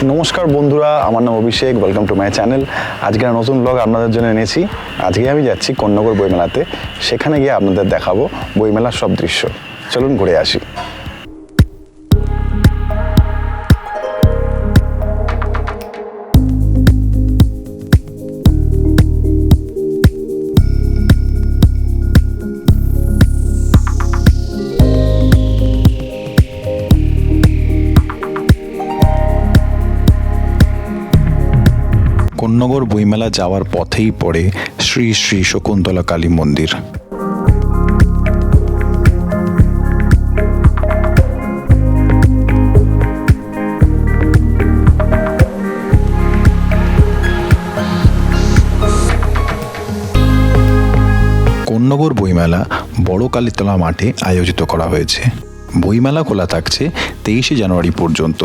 নমস্কার বন্ধুরা, আমার নাম Abhishek. Welcome to my channel. আজকে নতুন ব্লগ আপনাদের জন্য এনেছি। আজকে আমি যাচ্ছি কন্নগর বইমেলাতে। সেখানে গিয়ে আপনাদের দেখাবো বইমেলার সব দৃশ্য। চলুন ঘুরে আসি। কন্নগর বইমেলা যাওয়ার পথেই পড়ে শ্রী শ্রী শকুন্তলা কালী মন্দির। কন্নগর বইমেলা বড় কালীতলা মাঠে আয়োজিত করা হয়েছে। বইমেলা খোলা থাকছে 23শে জানুয়ারি পর্যন্ত।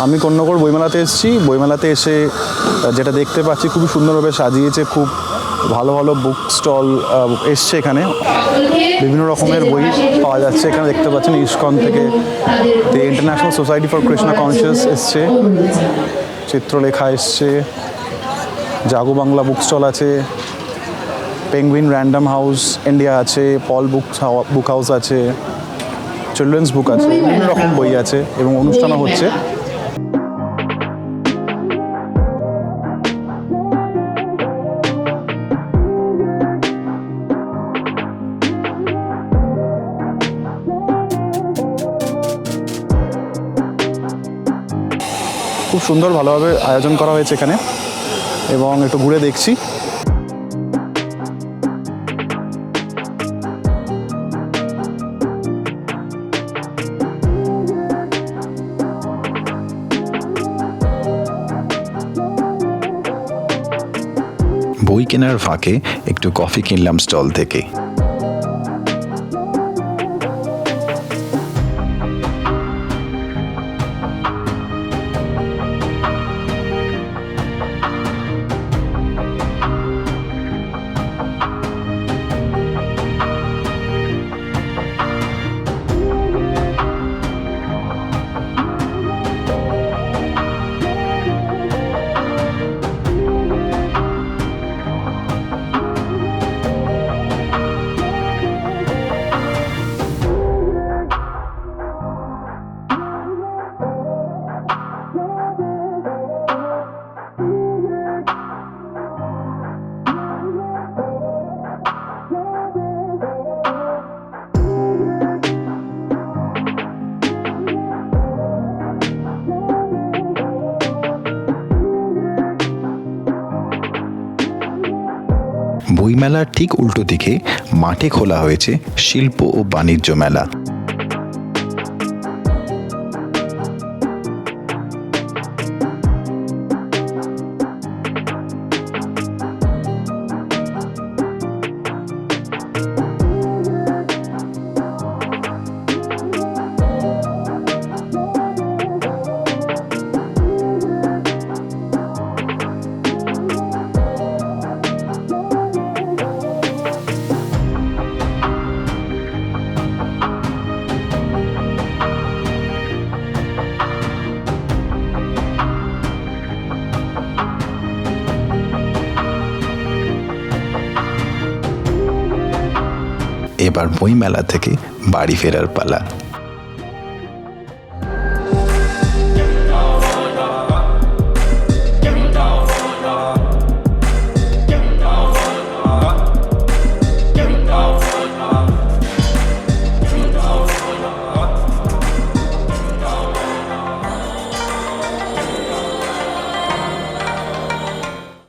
আমি কন্নগর বইমেলাতে এসেছি। বইমেলাতে এসে যেটা দেখতে পাচ্ছি, খুবই সুন্দরভাবে সাজিয়েছে। খুব ভালো ভালো বুক স্টল এসছে এখানে। বিভিন্ন রকমের বই পাওয়া যাচ্ছে এখানে। দেখতে পাচ্ছেন ইস্কন থেকে the international society for Krishna conscious এসছে, চিত্রলেখা এসছে, জাগো বাংলা বুক স্টল আছে, পেঙ্গুইন র্যান্ডম হাউস ইন্ডিয়া আছে, পল বুক হাউস আছে, চিলড্রেন্স বুক আছে, বিভিন্ন রকম বই আছে এবং অনুষ্ঠানও হচ্ছে। খুব সুন্দর ভালোভাবে আয়োজন করা হয়েছে এখানে এবং একটু ঘুরে দেখছি। বই কেনার ফাঁকে একটু কফি কিনলাম স্টল থেকে। বইমেলার ঠিক উল্টো দিকে মাঠে খোলা হয়েছে শিল্প ও বাণিজ্য মেলা। এবার বইমেলা থেকে বাড়ি ফেরার পালা।